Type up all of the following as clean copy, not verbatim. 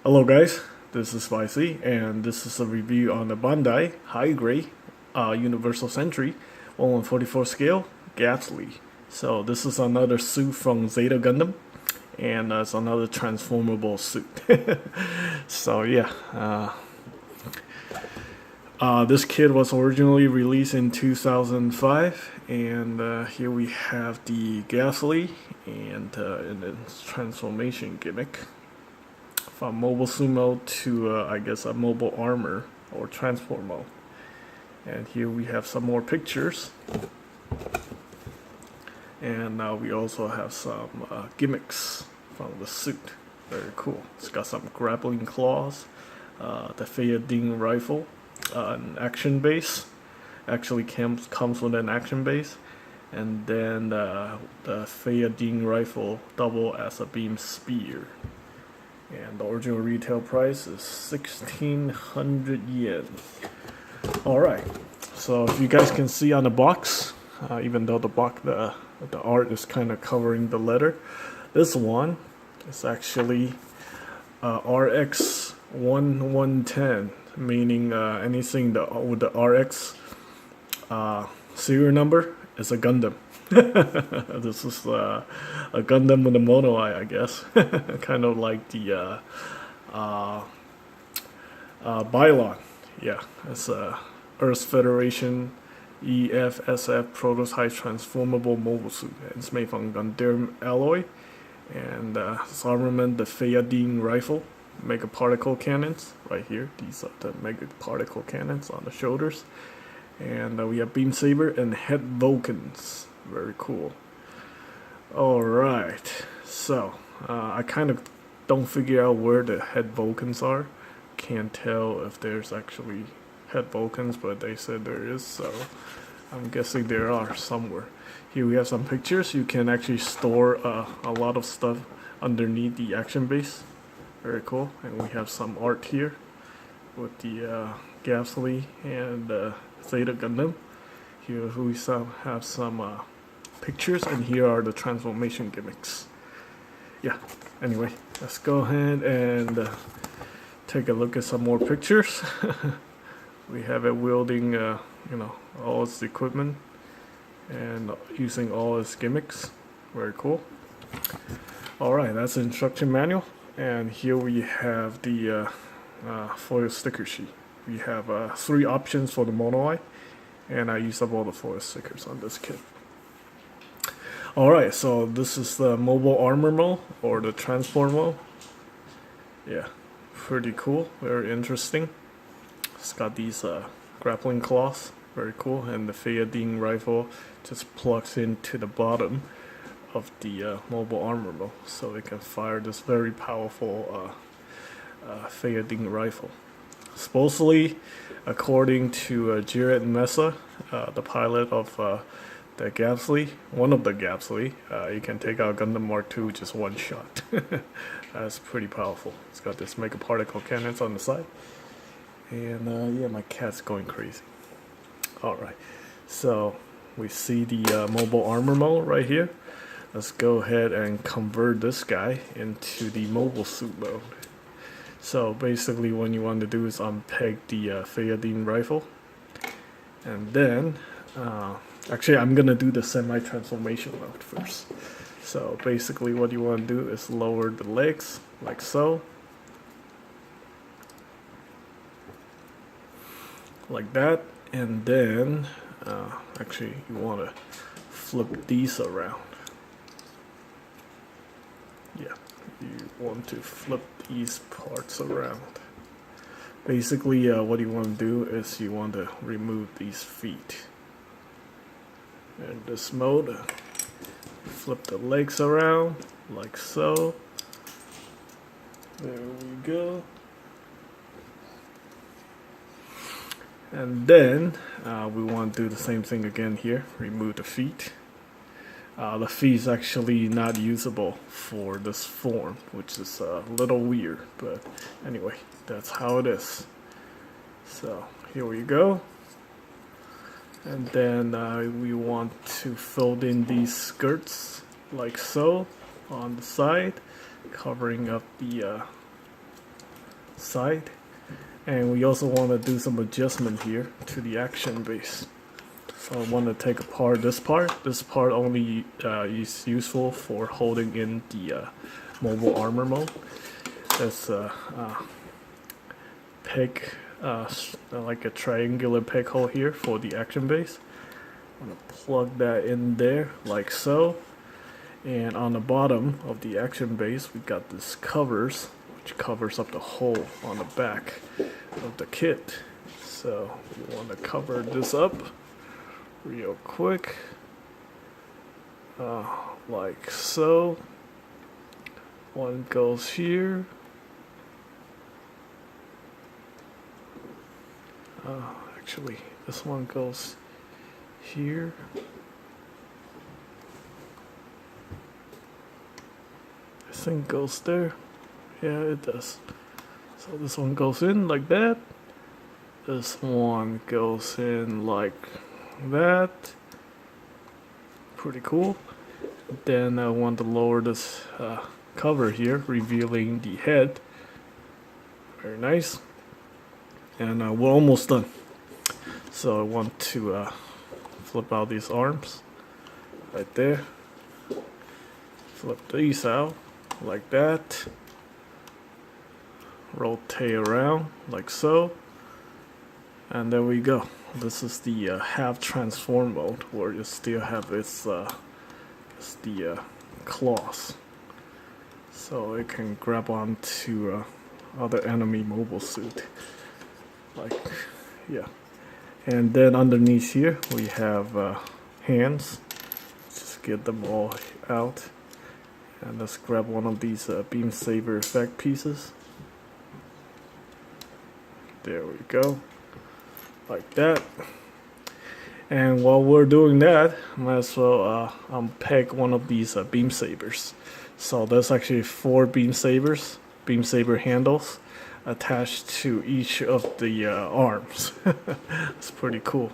Hello guys, this is Spicy, and this is a review on the Bandai High Grade Universal Sentry 1144 scale Gabthley. So this is another suit from Zeta Gundam, and it's another transformable suit. So yeah, this kit was originally released in 2005, and here we have the Gabthley and its transformation gimmick. From mobile sumo to I guess a mobile armor or transport mode. And here we have some more pictures, and now we also have some gimmicks from the suit. Very cool. It's got some grappling claws, the Fayadeen rifle, an action base. Actually comes with an action base, and then the Fayadeen rifle double as a beam spear. And the original retail price is 1,600 yen. Alright, so if you guys can see on the box, even though the art is kind of covering the letter, this one is actually RX 1110, meaning anything with the RX serial number is a Gundam. This is a Gundam with a mono eye, I guess. Kind of like the Bylon. Yeah, it's a Earth Federation EFSF prototype transformable mobile suit. It's made from Gundam alloy, and its armament, the Fayadeen rifle, mega particle cannons right here. These are the mega particle cannons on the shoulders, and we have beam saber and head Vulcans. Very cool. Alright, so I kind of don't figure out where the head Vulcans are. Can't tell if there's actually head Vulcans, but they said there is, so I'm guessing there are somewhere. Here we have some pictures. You can actually store a lot of stuff underneath the action base. Very cool. And we have some art here with the Gabthley and Zeta Gundam. Here we have some pictures, and here are the transformation gimmicks. Yeah, anyway, let's go ahead and take a look at some more pictures. We have it wielding all its equipment and using all its gimmicks. Very cool. Alright, that's the instruction manual, and here we have the foil sticker sheet. We have 3 options for the mono eye, and I use up all the foil stickers on this kit. Alright, so this is the mobile armor mode, or the transport mode. Yeah, pretty cool, very interesting. It's got these grappling claws, very cool, and the Fayadeen rifle just plugs into the bottom of the mobile armor mode, so it can fire this very powerful Fayadeen rifle. Supposedly, according to Jared Mesa, the pilot of the Gabthley, one of the Gabthley, you can take out Gundam Mark II with just one shot. That's pretty powerful. It's got this mega particle cannons on the side, and yeah, my cat's going crazy. Alright, so we see the mobile armor mode right here. Let's go ahead and convert this guy into the mobile suit mode. So basically what you want to do is unpeg the Fayadeen rifle, and then actually I'm gonna do the semi-transformation mode first. So basically what you want to do is lower the legs like so, like that, and then actually you want to flip these around. Yeah, you want to flip these parts around. Basically what you want to do is you want to remove these feet. In this mode, flip the legs around like so. There we go. And then we want to do the same thing again here. Remove the feet. The feet is actually not usable for this form, which is a little weird, but anyway, that's how it is. So here we go. And then we want to fold in these skirts like so on the side, covering up the side. And we also want to do some adjustment here to the action base. So I want to take apart this part. This part only is useful for holding in the mobile armor mode. There's a peg, like a triangular peg hole here for the action base. I'm going to plug that in there like so. And on the bottom of the action base, we got this covers, which covers up the hole on the back of the kit. So we want to cover this up real quick, like so. One goes here. Actually, this one goes here. This thing goes there. Yeah, it does. So this one goes in like that. This one goes in like that. Pretty cool. Then I want to lower this cover here, revealing the head. Very nice. And we're almost done. So I want to flip out these arms right there. Flip these out like that. Rotate around like so. And there we go. This is the half transform mode, where you still have its the claws, so it can grab onto other enemy mobile suit. Like, yeah. And then underneath here we have hands. Just get them all out, and let's grab one of these beam saber effect pieces. There we go. Like that. And while we're doing that, might as well unpeg one of these beam sabers. So there's actually 4 beam saber handles attached to each of the arms. It's pretty cool.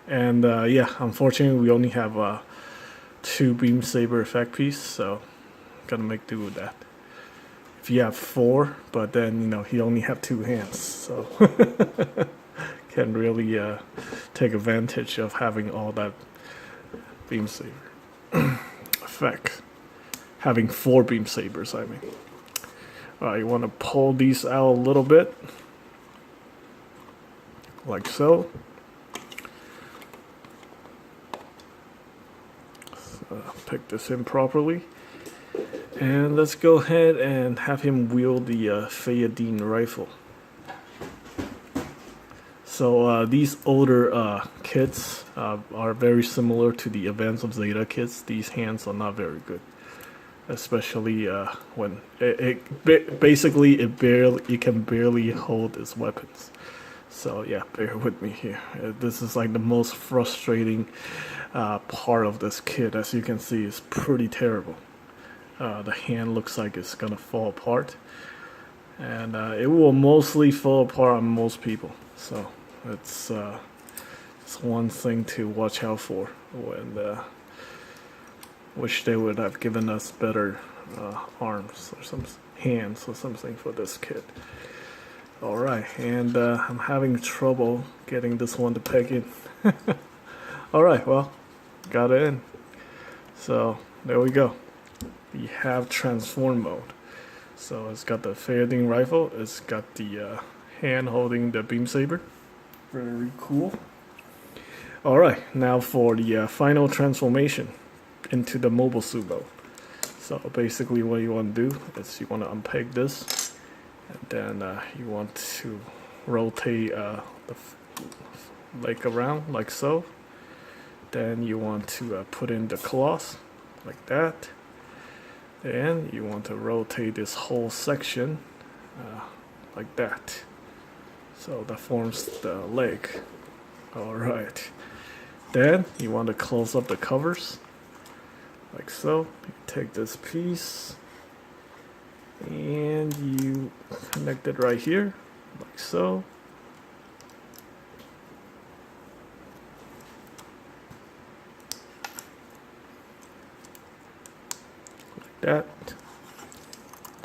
And yeah, unfortunately we only have 2 beam saber effect pieces, so gotta make do with that. If you have 4, but then, you know, you only have 2 hands, so can really take advantage of having all that beam saber effect. Having 4 beam sabers, I mean. You want to pull these out a little bit, like so. Pick this in properly. And let's go ahead and have him wield the Fayadeen rifle. So these older kits are very similar to the Advance of Zeta kits. These hands are not very good, especially when it can barely hold its weapons. So yeah, bear with me here. This is like the most frustrating part of this kit. As you can see, it's pretty terrible. The hand looks like it's gonna fall apart, and it will mostly fall apart on most people. So it's one thing to watch out for. When wish they would have given us better arms or some hands or something for this kit. All right, and I'm having trouble getting this one to peg in. All right, well, got it in. So there we go. We have transform mode. So it's got the Fayadeen rifle. It's got the hand holding the beam saber. Very cool. All right, now for the final transformation into the mobile suit mode. So basically, what you want to do is you want to unpeg this, and then you want to rotate the leg around like so. Then you want to put in the claws like that. Then you want to rotate this whole section like that. So that forms the leg. Alright. Then you want to close up the covers like so. You take this piece and you connect it right here like so. That.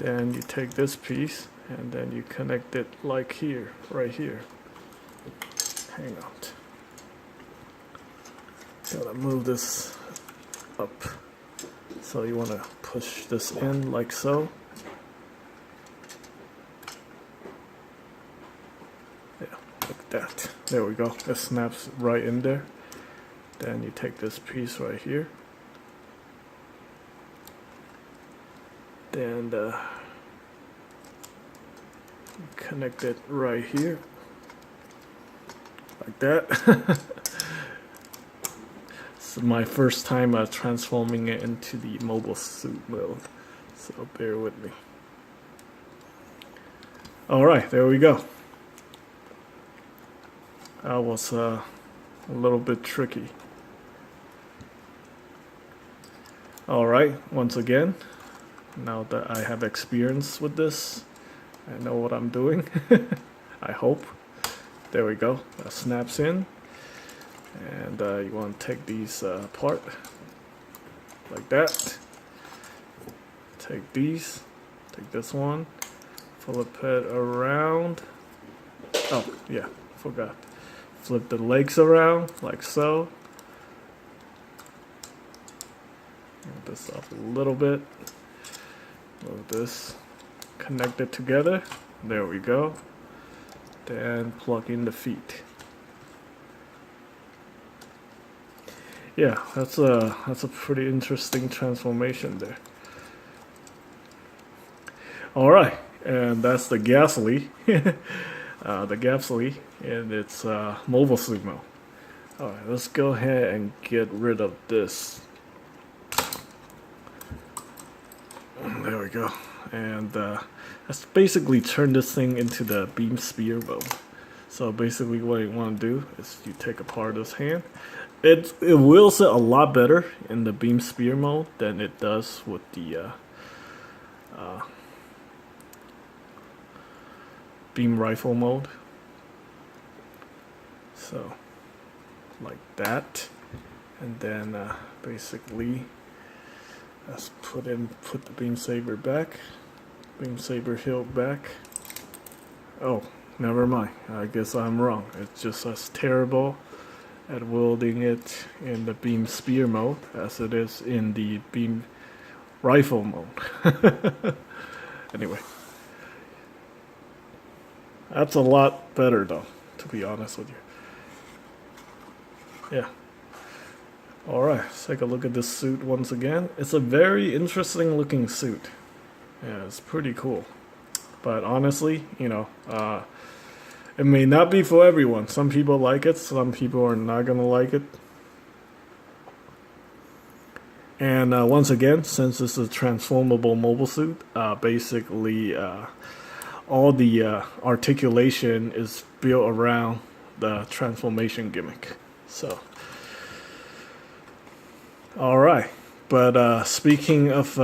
Then you take this piece and then you connect it like here, right here. Hang on. Gotta move this up. So you want to push this in like so. Yeah, like that. There we go. It snaps right in there. Then you take this piece right here. Then connect it right here. Like that. This is my first time transforming it into the mobile suit mode, so bear with me. Alright, there we go. That was a little bit tricky. Alright, once again, now that I have experience with this, I know what I'm doing. I hope. There we go. That snaps in. And you want to take these apart like that. Take these. Take this one. Flip it around. Oh, yeah. Forgot. Flip the legs around like so. Move this up a little bit. Move this. Connect it together. There we go. Then plug in the feet. Yeah, that's a pretty interesting transformation there. All right, and that's the Gabthley, the Gabthley in its mobile suit mode. All right, let's go ahead and get rid of this. There we go, and let's basically turn this thing into the beam spear mode. So basically, what you want to do is you take apart this hand. It will sit a lot better in the beam spear mode than it does with the beam rifle mode. So like that, and then basically let's put the beam saber back, beam saber hilt back. Oh, never mind. I guess I'm wrong. It's just as terrible at wielding it in the beam spear mode as it is in the beam rifle mode. Anyway, that's a lot better though, to be honest with you. Yeah. Alright, let's take a look at this suit once again. It's a very interesting looking suit. Yeah, it's pretty cool. But honestly, you know, it may not be for everyone. Some people like it, some people are not going to like it. And once again, since this is a transformable mobile suit, basically all the articulation is built around the transformation gimmick. So, alright. But speaking of,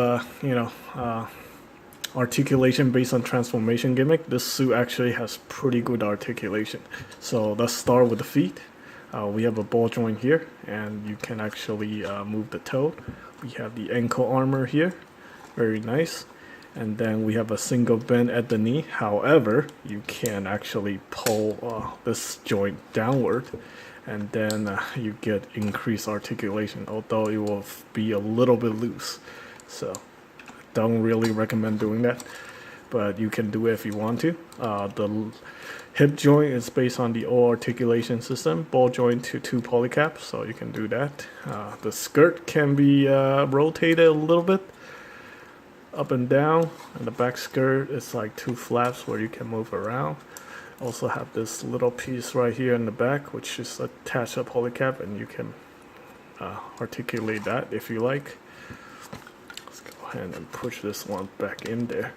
articulation based on transformation gimmick, this suit actually has pretty good articulation. So let's start with the feet. We have a ball joint here, and you can actually move the toe. We have the ankle armor here, very nice. And then we have a single bend at the knee. However, you can actually pull this joint downward, and then you get increased articulation, although it will be a little bit loose. So don't really recommend doing that, but you can do it if you want to. The hip joint is based on the O articulation system, ball joint to 2 polycaps, so you can do that. The skirt can be rotated a little bit up and down, and the back skirt is like 2 flaps where you can move around. Also have this little piece right here in the back, which is attached to a polycap, and you can articulate that if you like. And push this one back in there.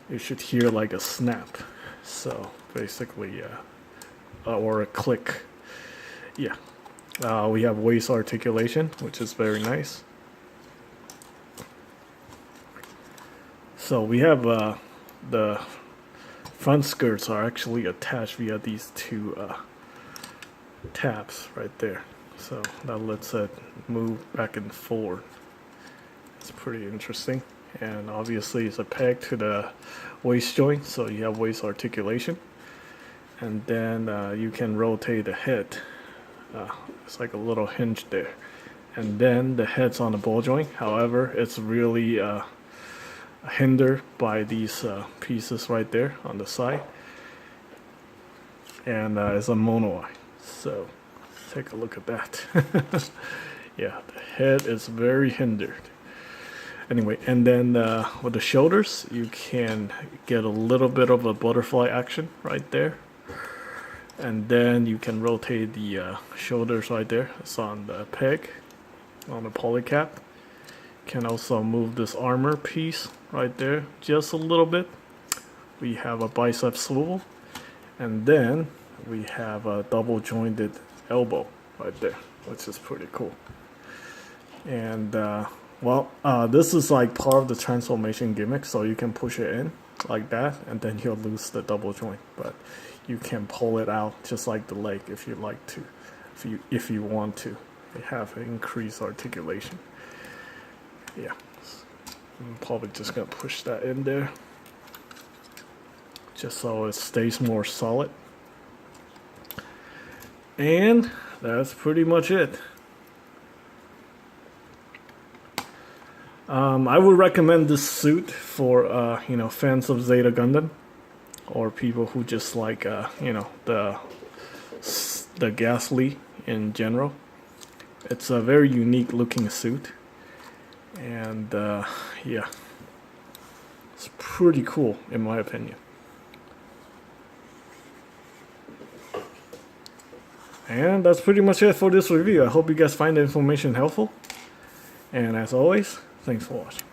You should hear like a snap. So basically, or a click. Yeah. We have waist articulation, which is very nice. So we have the front skirts are actually attached via these 2 tabs right there. So that lets it move back and forward. It's pretty interesting. and obviously it's a peg to the waist joint, so you have waist articulation. And then you can rotate the head. It's like a little hinge there. And then the head's on the ball joint. However, it's really hindered by these pieces right there on the side. And it's a mono eye. So take a look at that. Yeah, the head is very hindered. Anyway, and then with the shoulders, you can get a little bit of a butterfly action right there. And then you can rotate the shoulders right there. It's on the peg, on the polycap. Can also move this armor piece right there just a little bit. We have a bicep swivel, and then we have a double jointed elbow right there, which is pretty cool. And this is like part of the transformation gimmick, so you can push it in like that, and then you'll lose the double joint. But you can pull it out just like the leg if you like to, if you want to. They have increased articulation. Yeah, I'm probably just gonna push that in there, just so it stays more solid. And that's pretty much it. I would recommend this suit for fans of Zeta Gundam, or people who just like the Gabthley in general. It's a very unique looking suit, and yeah, it's pretty cool in my opinion. And that's pretty much it for this review. I hope you guys find the information helpful, and as always, thanks for watching.